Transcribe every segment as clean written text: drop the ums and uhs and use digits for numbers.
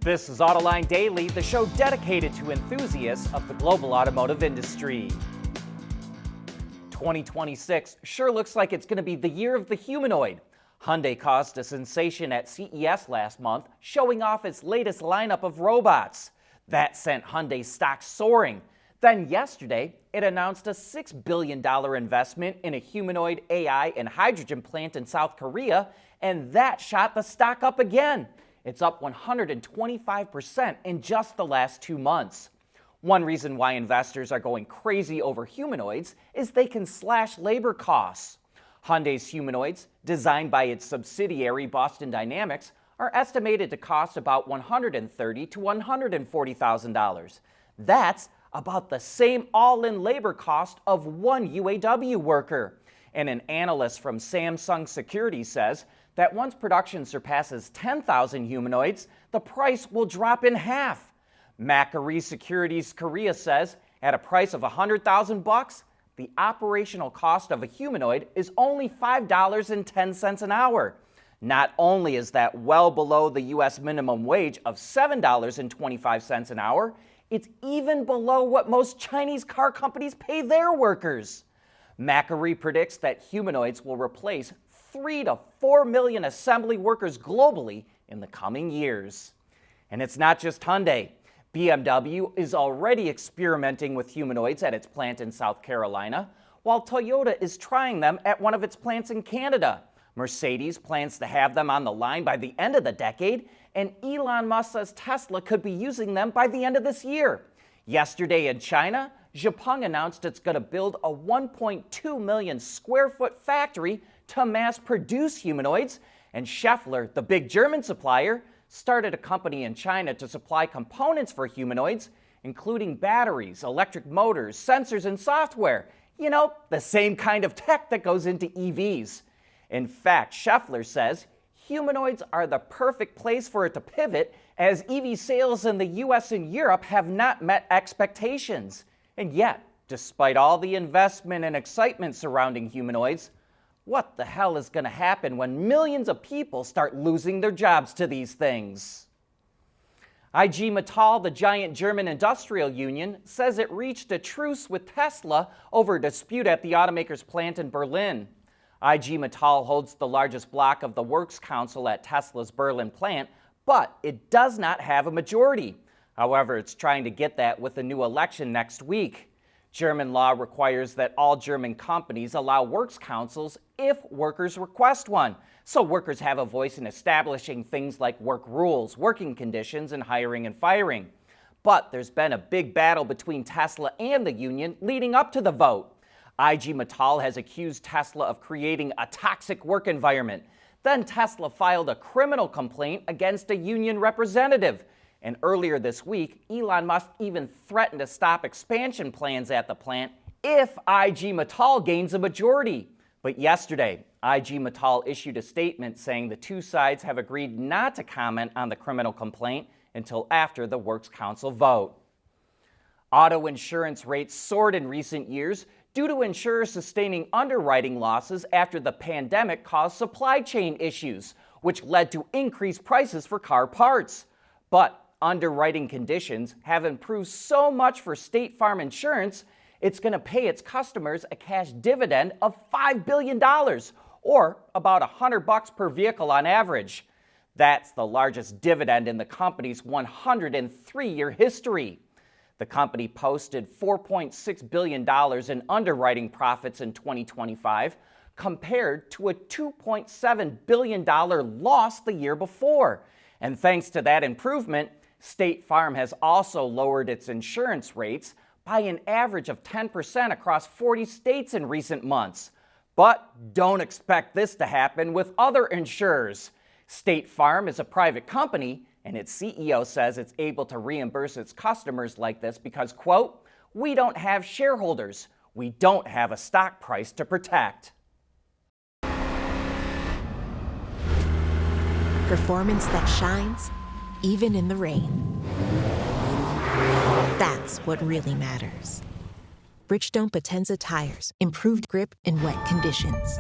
This is Autoline Daily, the show dedicated to enthusiasts of the global automotive industry. 2026 sure looks like it's going to be the year of the humanoid. Hyundai caused a sensation at CES last month, showing off its latest lineup of robots. That sent Hyundai stock soaring. Then yesterday, it announced a $6 billion investment in a humanoid AI and hydrogen plant in South Korea, and that shot the stock up again. It's up 125% in just the last 2 months. One reason why investors are going crazy over humanoids is they can slash labor costs. Hyundai's humanoids, designed by its subsidiary Boston Dynamics, are estimated to cost about $130,000 to $140,000. That's about the same all-in labor cost of one UAW worker. And an analyst from Samsung Securities says that once production surpasses 10,000 humanoids, the price will drop in half. Macquarie Securities Korea says at a price of $100,000, the operational cost of a humanoid is only $5.10 an hour. Not only is that well below the U.S. minimum wage of $7.25 an hour, it's even below what most Chinese car companies pay their workers. Macquarie predicts that humanoids will replace 3 to 4 million assembly workers globally in the coming years. And it's not just Hyundai. BMW is already experimenting with humanoids at its plant in South Carolina, while Toyota is trying them at one of its plants in Canada. Mercedes plans to have them on the line by the end of the decade, and Elon Musk says Tesla could be using them by the end of this year. Yesterday in China, Xpeng announced it's going to build a 1.2 million square foot factory to mass produce humanoids, and Schaeffler, the big German supplier, started a company in China to supply components for humanoids, including batteries, electric motors, sensors, and software. You know, the same kind of tech that goes into EVs. In fact, Schaeffler says humanoids are the perfect place for it to pivot, as EV sales in the US and Europe have not met expectations. And yet, despite all the investment and excitement surrounding humanoids, what the hell is going to happen when millions of people start losing their jobs to these things? IG Metall, the giant German industrial union, says it reached a truce with Tesla over a dispute at the Automakers plant in Berlin. IG Metall holds the largest block of the Works Council at Tesla's Berlin plant, but it does not have a majority. However, it's trying to get that with a new election next week. German law requires that all German companies allow works councils if workers request one, so workers have a voice in establishing things like work rules, working conditions, and hiring and firing. But there's been a big battle between Tesla and the union leading up to the vote. IG Metall has accused Tesla of creating a toxic work environment. Then Tesla filed a criminal complaint against a union representative. And earlier this week, Elon Musk even threatened to stop expansion plans at the plant if IG Metall gains a majority. But yesterday, IG Metall issued a statement saying the two sides have agreed not to comment on the criminal complaint until after the Works Council vote. Auto insurance rates soared in recent years due to insurers sustaining underwriting losses after the pandemic caused supply chain issues, which led to increased prices for car parts. But underwriting conditions have improved so much for State Farm Insurance, it's going to pay its customers a cash dividend of $5 billion, or about $100 per vehicle on average. That's the largest dividend in the company's 103-year history. The company posted $4.6 billion in underwriting profits in 2025, compared to a $2.7 billion loss the year before. And thanks to that improvement, State Farm has also lowered its insurance rates by an average of 10% across 40 states in recent months. But don't expect this to happen with other insurers. State Farm is a private company, and its CEO says it's able to reimburse its customers like this because, quote, "We don't have shareholders. We don't have a stock price to protect." Performance that shines, even in the rain. That's what really matters. Bridgestone Potenza tires, improved grip in wet conditions.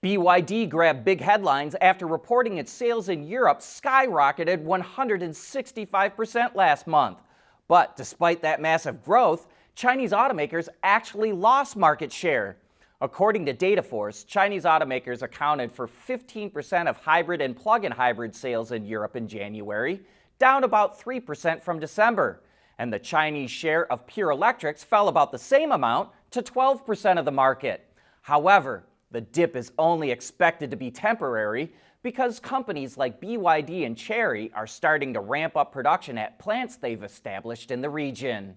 BYD grabbed big headlines after reporting its sales in Europe skyrocketed 165% last month. But despite that massive growth, Chinese automakers actually lost market share. According to Dataforce, Chinese automakers accounted for 15% of hybrid and plug-in hybrid sales in Europe in January, down about 3% from December. And the Chinese share of pure electrics fell about the same amount to 12% of the market. However, the dip is only expected to be temporary because companies like BYD and Chery are starting to ramp up production at plants they've established in the region.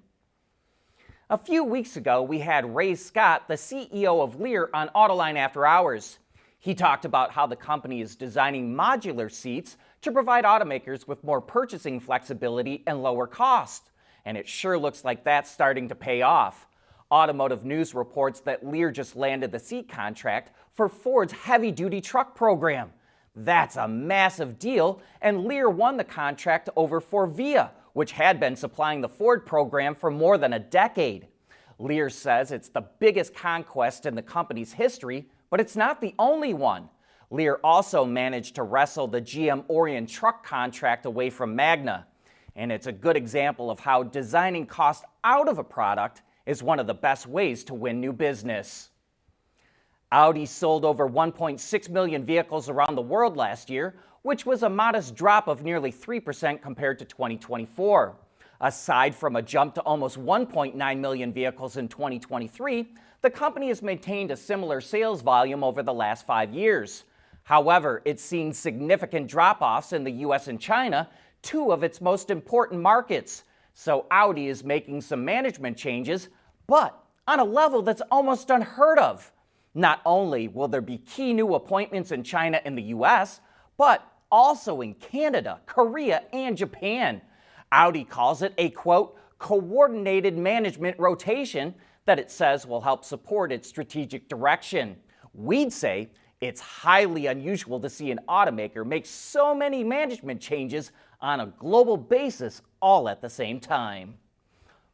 A few weeks ago, we had Ray Scott, the CEO of Lear, on Autoline After Hours. He talked about how the company is designing modular seats to provide automakers with more purchasing flexibility and lower cost. And it sure looks like that's starting to pay off. Automotive News reports that Lear just landed the seat contract for Ford's heavy-duty truck program. That's a massive deal, and Lear won the contract over Forvia, which had been supplying the Ford program for more than a decade. Lear says it's the biggest conquest in the company's history, but it's not the only one. Lear also managed to wrestle the GM Orion truck contract away from Magna. And it's a good example of how designing cost out of a product is one of the best ways to win new business. Audi sold over 1.6 million vehicles around the world last year, which was a modest drop of nearly 3% compared to 2024. Aside from a jump to almost 1.9 million vehicles in 2023, the company has maintained a similar sales volume over the last 5 years. However, it's seen significant drop-offs in the US and China, two of its most important markets. So Audi is making some management changes, but on a level that's almost unheard of. Not only will there be key new appointments in China and the US, but also in Canada, Korea, and Japan. Audi calls it a, quote, coordinated management rotation that it says will help support its strategic direction. We'd say it's highly unusual to see an automaker make so many management changes on a global basis all at the same time.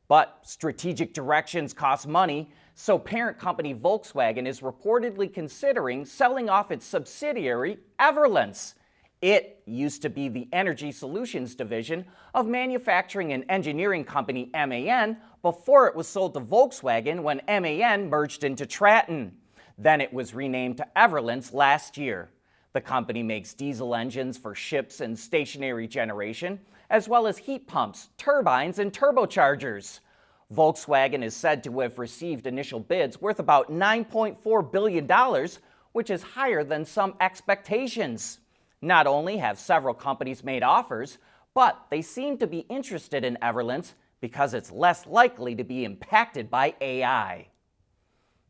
But strategic directions cost money, so parent company Volkswagen is reportedly considering selling off its subsidiary, Everllence. It used to be the energy solutions division of manufacturing and engineering company MAN before it was sold to Volkswagen when MAN merged into Traton. Then it was renamed to Everllence last year. The company makes diesel engines for ships and stationary generation, as well as heat pumps, turbines, and turbochargers. Volkswagen is said to have received initial bids worth about $9.4 billion, which is higher than some expectations. Not only have several companies made offers, but they seem to be interested in Everllence because it's less likely to be impacted by AI.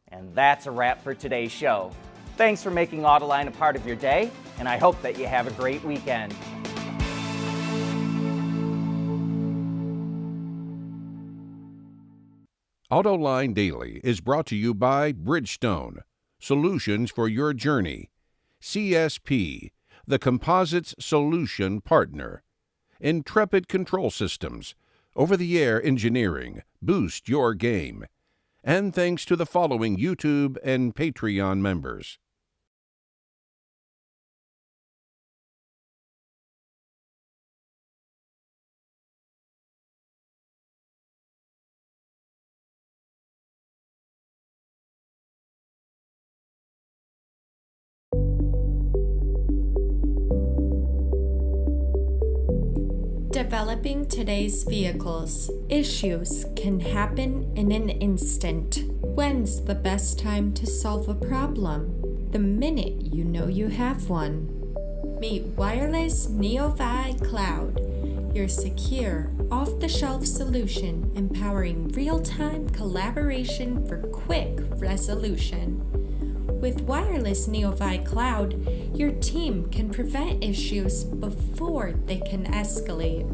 And that's a wrap for today's show. Thanks for making Autoline a part of your day, and I hope that you have a great weekend. Autoline Daily is brought to you by Bridgestone, solutions for your journey. CSP, the composites solution partner. Intrepid Control Systems, over-the-air engineering, boost your game. And thanks to the following YouTube and Patreon members. Developing today's vehicles. Issues can happen in an instant. When's the best time to solve a problem? The minute you know you have one. Meet Wireless NeoVi Cloud, your secure, off-the-shelf solution empowering real-time collaboration for quick resolution. With Wireless NeoVi Cloud, your team can prevent issues before they can escalate.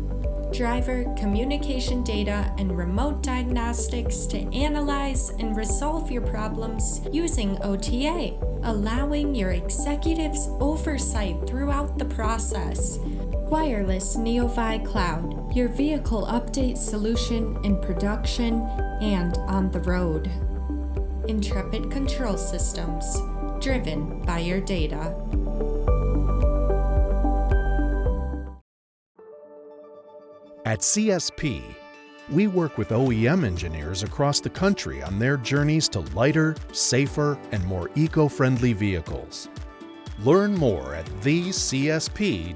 Driver communication data and remote diagnostics to analyze and resolve your problems using OTA, allowing your executives oversight throughout the process. Wireless NeoVi Cloud, your vehicle update solution in production and on the road. Intrepid Control Systems, driven by your data. At CSP, we work with OEM engineers across the country on their journeys to lighter, safer, and more eco-friendly vehicles. Learn more at thecsp.com.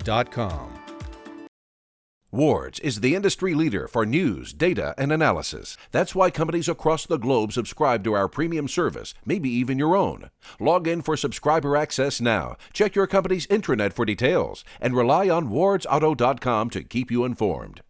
Wards is the industry leader for news, data, and analysis. That's why companies across the globe subscribe to our premium service, maybe even your own. Log in for subscriber access now, check your company's intranet for details, and rely on wardsauto.com to keep you informed.